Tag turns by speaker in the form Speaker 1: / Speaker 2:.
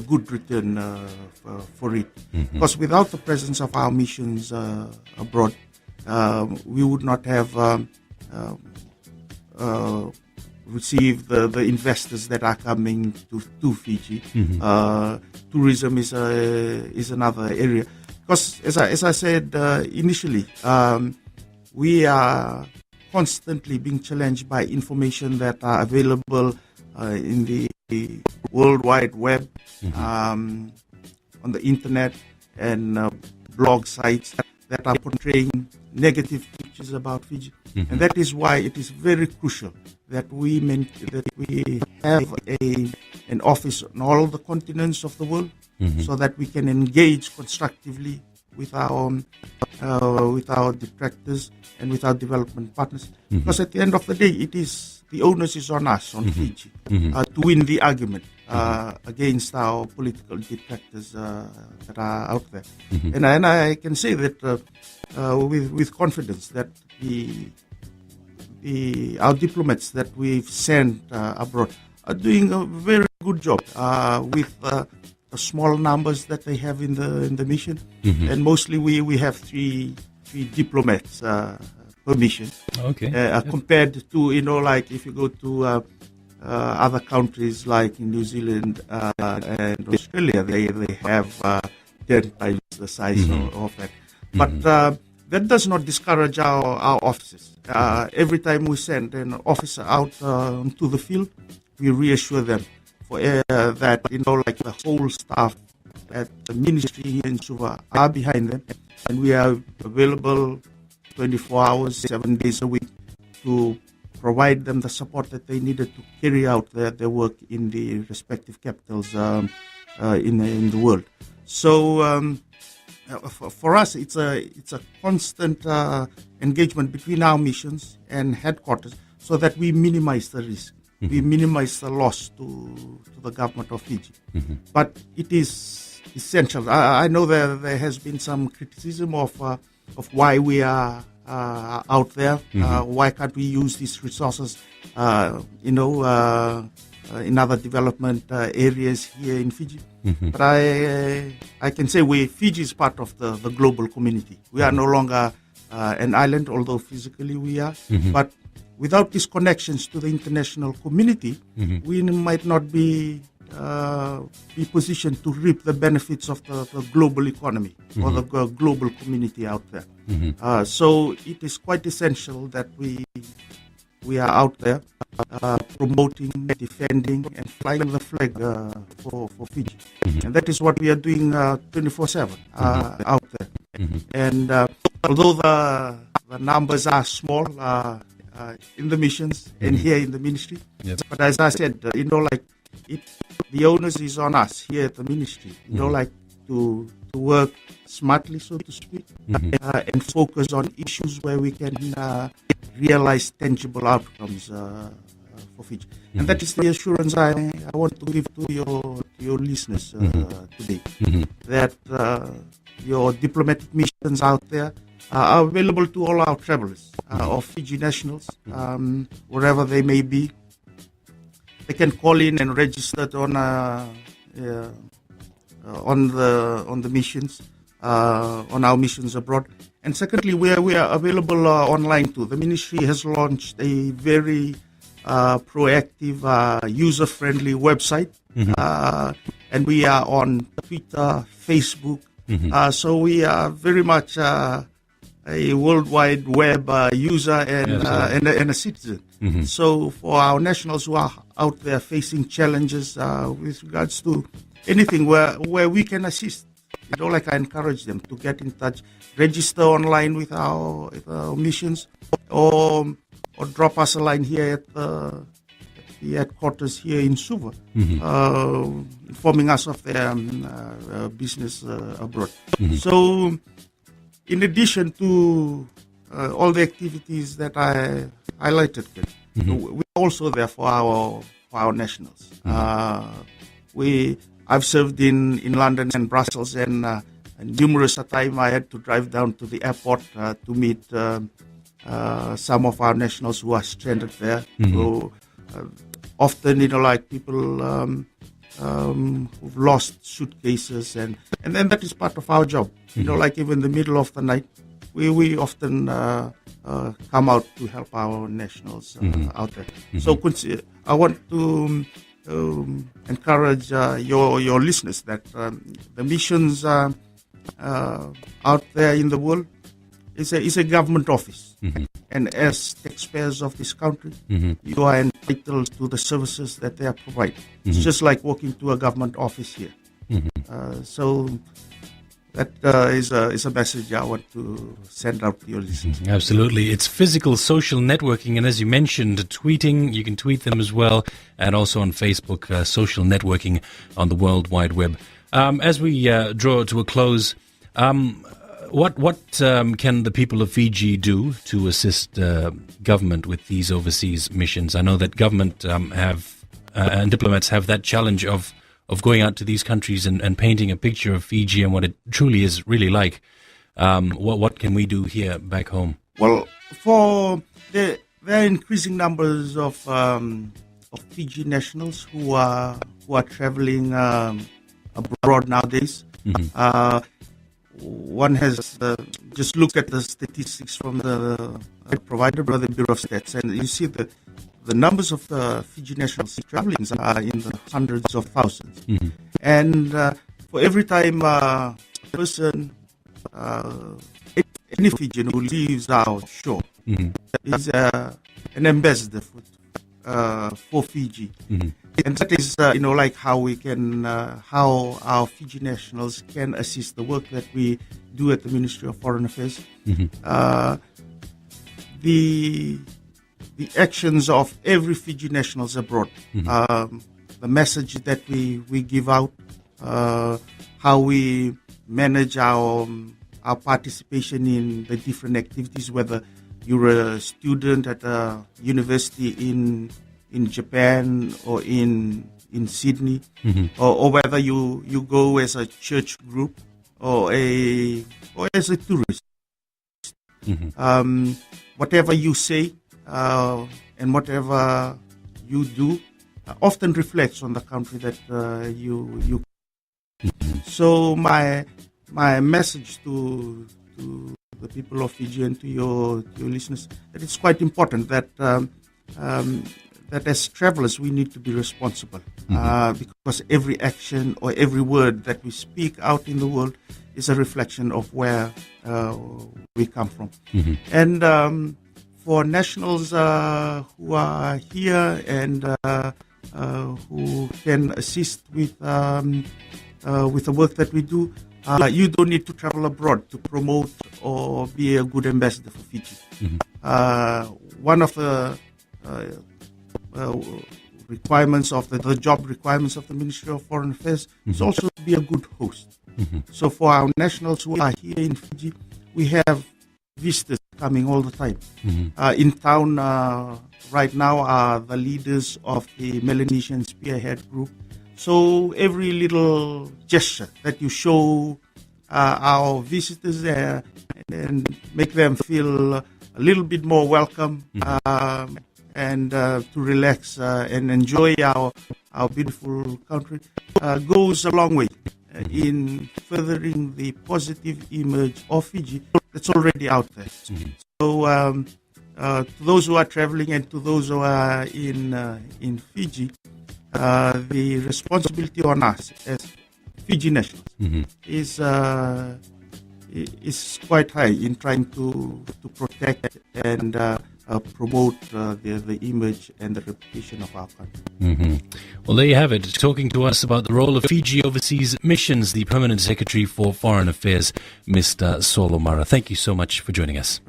Speaker 1: good return for it. Because without the presence of our missions abroad, we would not have received the investors that are coming to Fiji. Tourism is another area. Because as I said initially, we are constantly being challenged by information that are available in the World Wide Web, on the internet, and blog sites that are portraying negative pictures about Fiji. And that is why it is very crucial that we have an office on all the continents of the world, so that we can engage constructively with our detractors and with our development partners. Because at the end of the day, the onus is on us, on Fiji, to win the argument against our political detractors that are out there. And I can say that with confidence that our diplomats that we've sent abroad are doing a very good job with the small numbers that they have in the mission. And mostly we have three diplomats per mission. Compared to, like if you go to other countries like in New Zealand and Australia, they have 10 times the size of that. But that does not discourage our officers. Every time we send an officer out to the field, we reassure them that like the whole staff at the ministry here in Suva are behind them, and we are available 24 hours, 7 days a week to provide them the support that they needed to carry out their work in the respective capitals in the world. So for us, it's a constant engagement between our missions and headquarters, so that we minimize the risk. We minimize the loss to the government of Fiji. But it is essential. I know there has been some criticism of why we are out there. Why can't we use these resources, in other development areas here in Fiji? But I can say Fiji is part of the global community. We are no longer an island, although physically we are. But without these connections to the international community, we might not be positioned to reap the benefits of the global economy or the global community out there. So it is quite essential that we are out there promoting, defending, and flying the flag for Fiji. And that is what we are doing 24/7 out there. And although the numbers are small in the missions and here in the ministry, but as I said, the onus is on us here at the ministry, to work smartly, so to speak, and focus on issues where we can realize tangible outcomes for Fiji. And that is the assurance I want to give to your listeners today, that your diplomatic missions out there are available to all our travelers of Fiji nationals, wherever they may be. They can call in and register on the missions, on our missions abroad. And secondly, we are available online too. The ministry has launched a very proactive, user-friendly website, and we are on Twitter, Facebook. So we are very much a worldwide web user and a citizen. So for our nationals who are out there facing challenges with regards to anything where we can assist, I encourage them to get in touch, register online with our missions, or drop us a line here at the headquarters here in Suva, informing us of their business abroad. So, in addition to all the activities that I highlighted, we're also there for our nationals. I've served in London and Brussels, and numerous a time I had to drive down to the airport to meet some of our nationals who are stranded there. So often, people who've lost suitcases, and then that is part of our job. Like even in the middle of the night, we often come out to help our nationals out there. So I want to encourage your listeners that the missions out there in the world is a government office. And as taxpayers of this country, you are entitled to the services that they are providing. It's just like walking to a government office here. So that is a message I want to send out to your listeners.
Speaker 2: Absolutely. It's physical social networking. And as you mentioned, tweeting, you can tweet them as well. And also on Facebook, social networking on the World Wide Web. As we draw to a close, what can the people of Fiji do to assist government with these overseas missions? I know that government and diplomats have that challenge of going out to these countries and painting a picture of Fiji and what it truly is really like. What can we do here back home?
Speaker 1: Well, there are increasing numbers of Fiji nationals who are traveling abroad nowadays. One has just looked at the statistics from the provided by the Bureau of Stats, and you see that the numbers of the Fiji nationals traveling are in the hundreds of thousands. And for every time a person, any Fijian who leaves our shore, is an ambassador for Fiji. And that is, like how we can, how our Fiji nationals can assist the work that we do at the Ministry of Foreign Affairs. The actions of every Fiji nationals abroad, the message that we give out, how we manage our participation in the different activities, whether you're a student at a university in Japan or in Sydney, or whether you go as a church group or as a tourist. Whatever you say and whatever you do often reflects on the country that you. So my message to the people of Fiji and to your listeners, that it's quite important that that as travelers we need to be responsible, because every action or every word that we speak out in the world is a reflection of where we come from. And for nationals who are here and who can assist with the work that we do, you don't need to travel abroad to promote or be a good ambassador for Fiji. One of the requirements of the job requirements of the Ministry of Foreign Affairs is also to be a good host. So for our nationals who are here in Fiji, we have visitors coming all the time. In town right now are the leaders of the Melanesian Spearhead Group. So every little gesture that you show our visitors there and make them feel a little bit more welcome and to relax and enjoy our beautiful country goes a long way in furthering the positive image of Fiji that's already out there. So to those who are traveling and to those who are in Fiji, the responsibility on us as Fiji nationals is quite high in trying to protect and promote the image and the reputation of our country.
Speaker 2: Well, there you have it. Talking to us about the role of Fiji overseas missions, the Permanent Secretary for Foreign Affairs, Mr. Saul O'Mara. Thank you so much for joining us.